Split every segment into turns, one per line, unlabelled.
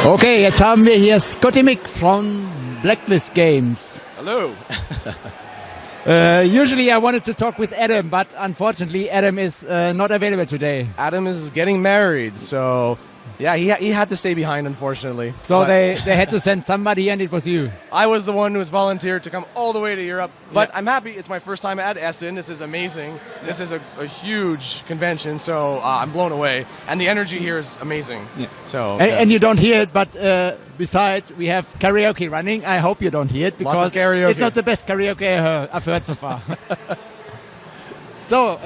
Okay, jetzt haben wir hier Scottie Mick von Blacklist Games.
Hello.
Usually I wanted to talk with Adam, but unfortunately Adam is not available today.
Adam is getting married, so yeah, he had to stay behind, unfortunately.
So they had to send somebody, and it was you.
I was the one who was volunteered to come all the way to Europe, but I'm happy. It's my first time at Essen. This is amazing. This is a huge convention, so I'm blown away. And the energy here is amazing. Yeah. So
and you don't hear it, but besides, we have karaoke running. I hope you don't hear it, because it's not the best karaoke I've heard so far. So,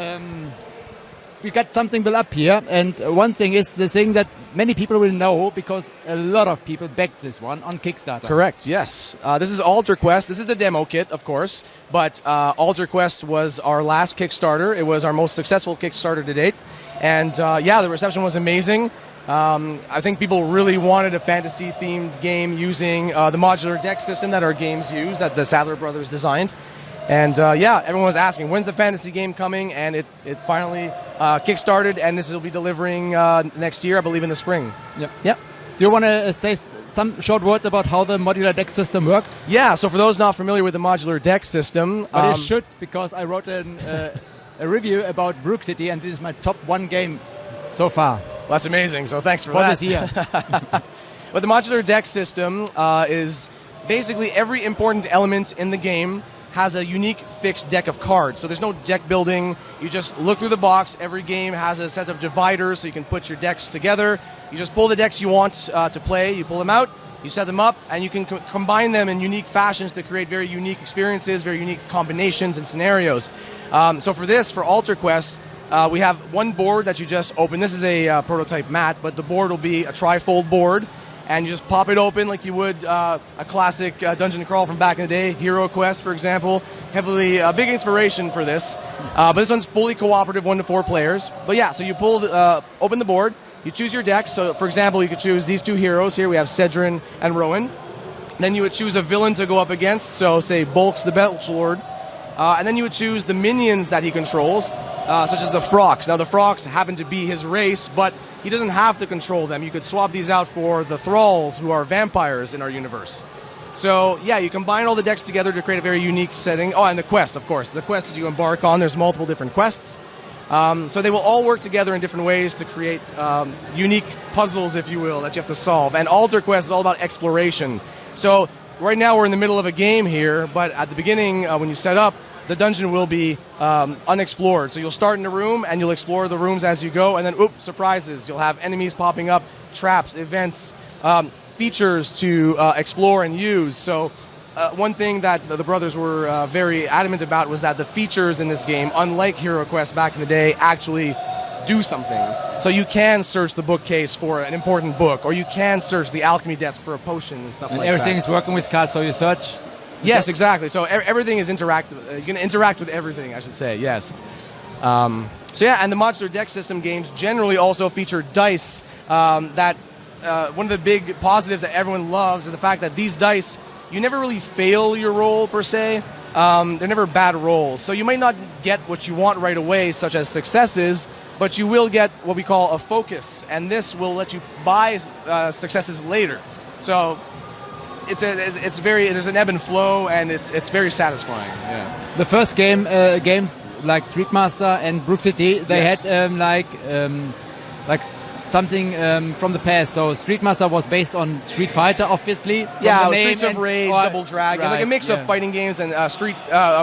we got something built up here, and one thing is the thing that many people will know, because a lot of people backed this one on Kickstarter.
Correct, yes. This is ALTAR QUEST. This is the demo kit, of course, but ALTAR QUEST was our last Kickstarter. It was our most successful Kickstarter to date, and yeah, the reception was amazing. I think people really wanted a fantasy-themed game using the modular deck system that our games use, that the Sadler brothers designed. And yeah, everyone was asking, when's the fantasy game coming? And it finally kickstarted, and this will be delivering next year, I believe in the spring.
Yep. Yep. Do you want to say some short words about how the modular deck system works?
Yeah, so for those not familiar with the modular deck system...
But it should, because I wrote a review about BROOK City, and this is my top one game so far.
Well, that's amazing, so thanks for that.
This year.
But the modular deck system is basically every important element in the game has a unique fixed deck of cards. So there's no deck building. You just look through the box. Every game has a set of dividers so you can put your decks together. You just pull the decks you want to play. You pull them out, you set them up, and you can combine them in unique fashions to create very unique experiences, very unique combinations and scenarios. So for this, for ALTAR QUEST, we have one board that you just open. This is a prototype mat, but the board will be a trifold board. And you just pop it open like you would a classic dungeon crawl from back in the day, Hero Quest, for example. Heavily, big inspiration for this. But this one's fully cooperative, 1 to 4 players. But yeah, so you pull, open the board, you choose your deck. So for example, you could choose these 2 heroes here. We have Cedrin and Rowan. Then you would choose a villain to go up against. So say Bulks the Belch Lord. And then you would choose the minions that he controls, such as the Frogs. Now the Frogs happen to be his race, but he doesn't have to control them. You could swap these out for the Thralls, who are vampires in our universe. So yeah, you combine all the decks together to create a very unique setting. Oh, and the quest, of course. The quest that you embark on, there's multiple different quests. So they will all work together in different ways to create unique puzzles, if you will, that you have to solve. And ALTAR QUEST is all about exploration. So right now we're in the middle of a game here, but at the beginning, when you set up, the dungeon will be unexplored. So you'll start in a room, and you'll explore the rooms as you go, and then, oops, surprises. You'll have enemies popping up, traps, events, features to explore and use. So one thing that the brothers were very adamant about was that the features in this game, unlike Hero Quest back in the day, actually do something. So you can search the bookcase for an important book, or you can search the alchemy desk for a potion and stuff like that.
Everything is working with cards, so you search.
Yes, exactly. So everything is interactive. You can interact with everything, I should say, yes. So yeah, and the modular deck system games generally also feature dice. That one of the big positives that everyone loves is the fact that these dice, you never really fail your roll, per se. They're never bad rolls. So you might not get what you want right away, such as successes, but you will get what we call a focus, and this will let you buy successes later. So it's very, there's an ebb and flow, and it's very satisfying. Yeah.
The first games like Street Master and BROOK City, they had like something from the past. So Street Master was based on Street Fighter, obviously.
Yeah, Streets of Rage, Double Dragon, like a mix of fighting games and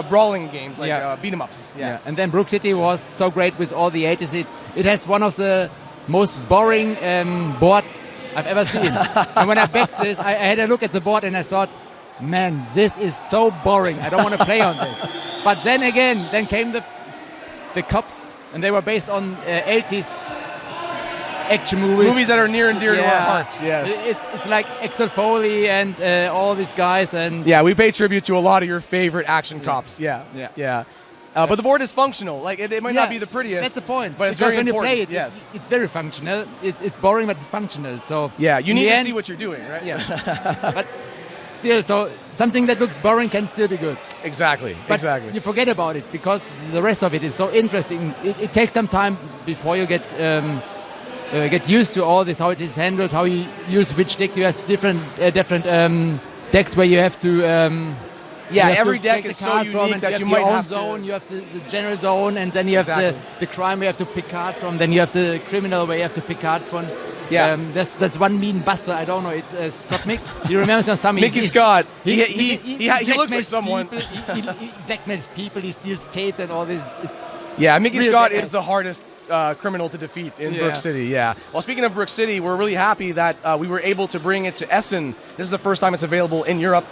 brawling games, like beat 'em ups. Yeah.
And then BROOK City was so great with all the 80s. It has one of the most boring boards I've ever seen. And when I backed this, I had a look at the board and I thought, man, this is so boring. I don't want to play on this. But then again, then came the cops, and they were based on 80s action movies.
Movies that are near and dear to our hearts, yes.
It's like Axel Foley and all these guys. And
yeah, we pay tribute to a lot of your favorite action cops. Yeah. But the board is functional. Like it might not be the prettiest.
That's the point.
But it's
because
very
when
important.
You play it, it's very functional. It's boring, but it's functional. So
yeah, you need to see what you're doing, right?
Yeah. But still, so something that looks boring can still be good.
Exactly.
But
exactly.
you forget about it because the rest of it is so interesting. It takes some time before you get get used to all this, how it is handled, how you use which deck. You have different decks where you have to.
Every deck is so unique that you might have
zone. You have the general zone, and then you have the crime where you have to pick cards from. Then you have the criminal where you have to pick cards from.
Yeah,
that's one mean buster. I don't know. It's Scott Mick. You remember some?
Mickey Scott. He looks like someone.
He blackmails people. He steals tapes and all this.
Mickey Scott is the hardest criminal to defeat in Brook City. Yeah. Well, speaking of Brook City, we're really happy that we were able to bring it to Essen. This is the first time it's available in Europe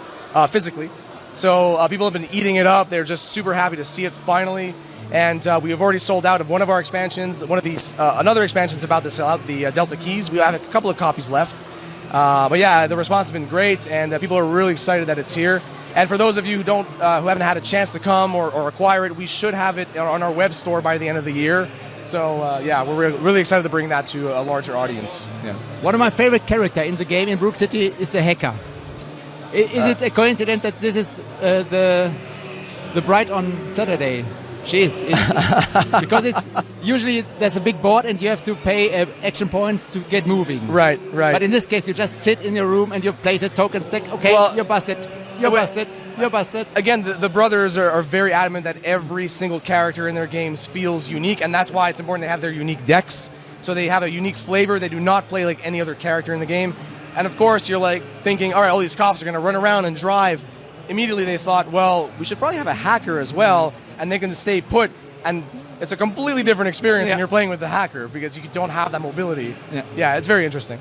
physically. So people have been eating it up. They're just super happy to see it finally. And we have already sold out of one of our expansions. One of these, another expansion's about to sell out, the Delta Keys. We have a couple of copies left. But yeah, the response has been great, and people are really excited that it's here. And for those of you who haven't had a chance to come or acquire it, we should have it on our web store by the end of the year. So we're really excited to bring that to a larger audience. Yeah.
One of my favorite characters in the game in Brook City is the hacker. Is it a coincidence that this is the bride on Saturday? She is. Because usually there's a big board and you have to pay action points to get moving.
Right.
But in this case, you just sit in your room and you place a token. It's like, okay, you're busted. You're busted.
Again, the brothers are very adamant that every single character in their games feels unique, and that's why it's important to have their unique decks. So they have a unique flavor. They do not play like any other character in the game. And of course, you're like thinking, all right, all these cops are going to run around and drive. Immediately they thought, well, we should probably have a hacker as well, and they can stay put. And it's a completely different experience when you're playing with the hacker because you don't have that mobility. Yeah, it's very interesting.